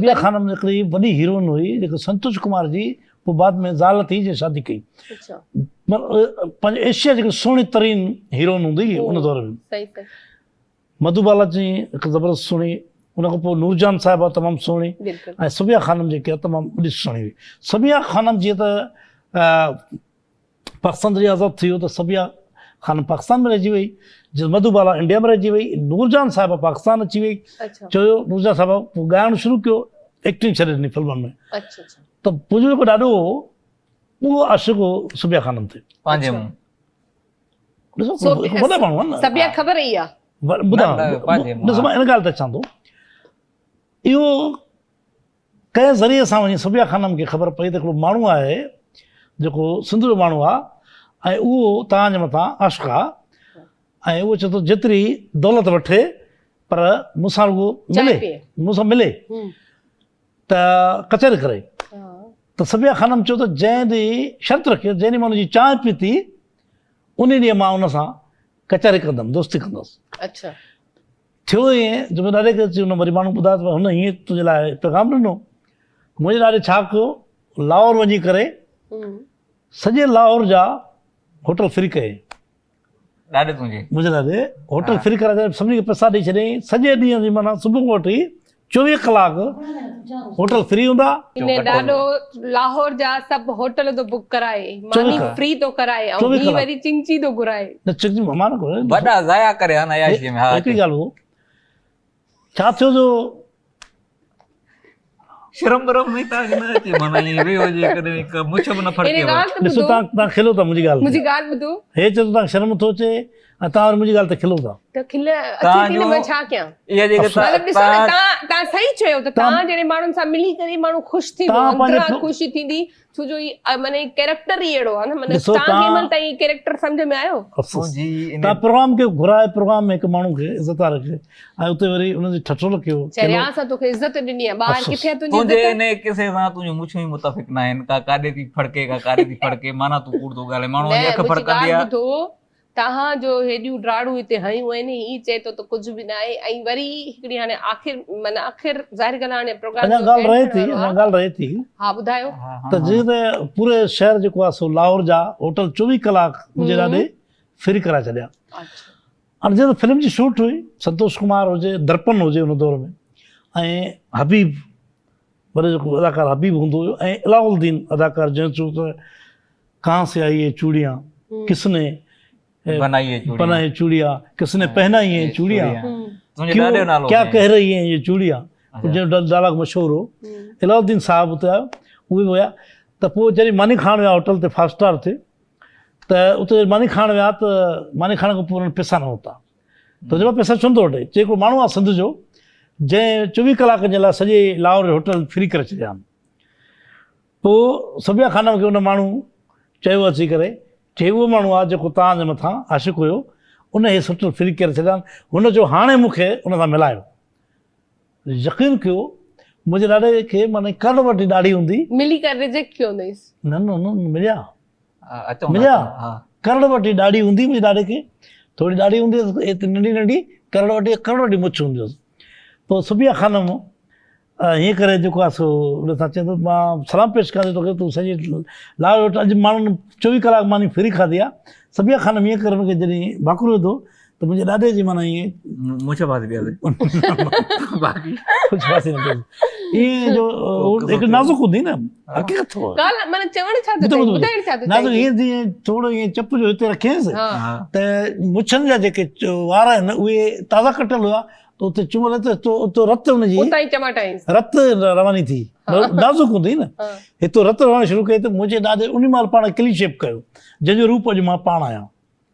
सबिया खानम हिकिड़ी वॾी हीरोइन हुई जेको संतोष कुमार जी पोइ बाद में ज़ाल थी जे शादी कई। अच्छा पंहिंजे एशिया जेकी सुहिणी तरीन हीरोइन हूंदी उन दौर में। सही सही मधुबाला जी हिकु ज़बरदस्त सुहिणी, उन खां पोइ नूरजान साहिबा तमामु सुहिणी, बिल्कुलु ऐं सबिया खानम जेकी आहे तमामु वॾी सुहिणी हुई। सबिया खानम जीअं त पाकिस्तान जॾहिं आज़ादु थी वियो त सबिया खानम पाकिस्तान में रहिजी वई, जीअं मधुबाला इंडिया में रहिजी वई, नूरजान साहिबा पाकिस्तान अची वई। अच्छा चयो नूरजान साहिबा पोइ ॻाइणु शुरू कयो, एक्टिंग छॾे ॾिनी फिल्मनि में। अच्छा अच्छा त मुंहिंजो जेको ॾाढो उहो आशिक़ हो सबिया खानम ते। पंहिंजे मुंहुं ॾिसो वॾा माण्हू आहिनि न, सबिया ख़बर ई आहे। ॿुधां ॾिसो मां इन ॻाल्हि ते अचां थो, इहो कंहिं ज़रिए सां वञी सबिया खानम खे ख़बर पई त हिकिड़ो माण्हू आहे जेको सिंध जो माण्हू आहे ऐं उहो तव्हांजे मथां आशिक़ आहे, ऐं उहो चए थो जेतिरी दौलत वठे पर मूंसां रुॻो मिले, मूंसां मिले त कचहरी करे। त सबिया खानम चयो त जंहिं ॾींहुं शर्त रखी, जंहिं ॾींहुं मां हुनजी चांहि पीती उन ॾींहुं मां हुन सां कचहरी कंदुमि, दोस्ती कंदुसि। अच्छा थियो ईअं जो ॾाढे खे अची हुन वरी माण्हू ॿुधायो त हुन हीअं तुंहिंजे लाइ पैगाम ॾिनो। मुंहिंजे ॾाॾे छा कयो, लाहौर वञी करे सॼे लाहौर जा होटल फ्री कये। ॾाढे तुंहिंजे मुंहिंजे ॾाॾे होटल फ्री कराए सभिनी खे पैसा ॾेई छॾियईं। सॼे ॾींहं जी माना सुबुह खां वठी 24 कलाक होटल फ्री हूंदा। इने ॾाढो लाहौर जा सभु होटल तो बुक कराए, मानी फ्री तो कराए, ऐं ही वरी चिंची तो घुराए। न चिंची मां न घुराए, वॾा ज़ाया करे हा न अयाशीअ में। हा हिकिड़ी ॻाल्हि हो, छा थियो जो शर्म बरम नहीं था न अचे, माना ये वे हो जे कदे एक मुछ में न फड़के ॾिसो तव्हां खिलो था मुंहिंजी ॻाल्हि, मुंहिंजी ॻाल्हि ॿुधो, हे चयो तव्हां शर्म थो अचे ऐं तव्हां वरी मुंहिंजी ॻाल्हि ते खिलो था। त खिल अचे थी न, मां छा कयां? इहा जेके मतलब ॾिसो न, तव्हां सही चयो त तव्हां जहिड़े माण्हुनि सां मिली करे माण्हू ख़ुशि थींदो, अंदरां ख़ुशी थींदी, छो जो ई माने कैरेक्टर ई अहिड़ो आहे न। माने तव्हां केमल ताईं कैरेक्टर सम्झ में आयो? तव्हां प्रोग्राम खे घुराए, प्रोग्राम में हिकु माण्हू खे इज़त रखे ऐं उते वरी उनजी ठठोल कयो, चरिया सां तोखे इज़त ॾिनी आहे, ॿाहिरि किथे आहे तुंहिंजी इज़त? ने किसे सां तुंहिंजूं मुछूं ई मुतफ़िक न आहिनि, का काॾे थी फड़के का काॾे थी फड़के, माना तूं कूड़ थो ॻाल्हाए, माण्हू जी अखि फड़कंदी आहे। तव्हां जो हेॾियूं ड्राड़ू हिते हयूं आहिनि, ई चए थो त कुझु बि न आहे, ऐं वरी हिकिड़ी हाणे आख़िर माना आख़िर ज़ाहिर ॻाल्हि हाणे प्रोग्राम ॻाल्हि रहे थी। हा ॿुधायो। त जीअं त पूरे शहर जेको आहे सो लाहौर जा होटल 24 कलाक मुंहिंजे ॾाॾे फ्री कराए छॾिया। हाणे जीअं त फिल्म जी शूट हुई, संतोष कुमार हुजे, दर्पण हुजे हुन दौर में, ऐं हबीब वॾो जेको अदाकार हबीब हूंदो हुयो, ऐं अलाउद्दीन अदाकार जंहिं चयो त कहाँ से आई ये चूड़ियाँ, किसने बनाई चूड़ियाँ, किसने पहनाई है चूड़ियाँ, क्या कह रही हैं ये चूड़ियाँ, जो डायलॉग मशहूर हो। अलाउद्दीन साहब उते आयो, उहे हुया। त पोइ जॾहिं मानी खाइण विया होटल ते 5 स्टार ते, त उते मानी खाइण विया त मानी खाइण खां पोइ उन्हनि पैसा न वरिता। त हुन पैसा छो थो वठे? जेको माण्हू आहे सिंध जो जंहिं 24 कलाक जे लाइ सॼे लाहौर जो होटल फ्री करे छॾिया आहिनि। पोइ सबिया खानम खे उन माण्हू चयो अची करे, चई उहो माण्हू आहे जेको तव्हांजे मथां आशिक़ हुयो, उन हे होटल फ्री करे छॾिया आहिनि, हुन जो हाणे मूंखे उन सां मिलायो। यकीन कयो मुंहिंजे ॾाॾे खे माने कड़ वटी ॾाढी हूंदी, मिली करे रिजेक्ट कयो हुंदुसि। न मिलिया कड़ वटी ॾाढी हूंदी मुंहिंजे ॾाॾे खे, थोरी ॾाढी हूंदी हुअसि, नंढी कड़ वटी मुछ हूंदी हुअसि। पोइ सबिया खानम हीअं करे जेको आहे सो उन सां चए थो मां सलाम पेश कयां तोखे, तूं सॼी लाहौर अॼु माण्हुनि 24 कलाक मानी फ्री खाधी आहे। सबिया खानम हीअं करे हुनखे जॾहिं भाकुर विधो त मुंहिंजे ॾाॾे जी माना ईअं मुछ फासी बाक़ी कुझु फासी न थियसि। ईअं जो हिकु नाज़ुक हूंदी न हक़ीक़त नाज़ुक, ईअं जीअं थोरो ईअं चप जो हिते रखियसि त मुछनि जा जेके वार आहिनि उहे ताज़ा कटियल हुआ, तो उते चुमल तो रत हुनजी रत रवानी थी, नाज़ुक हूंदी न, हितो रत रवणु शुरू कई त मुंहिंजे ॾाॾे उन महिल पाण क्लीन शेप कयो, जंहिंजो रूप अॼु मां पाण आहियां।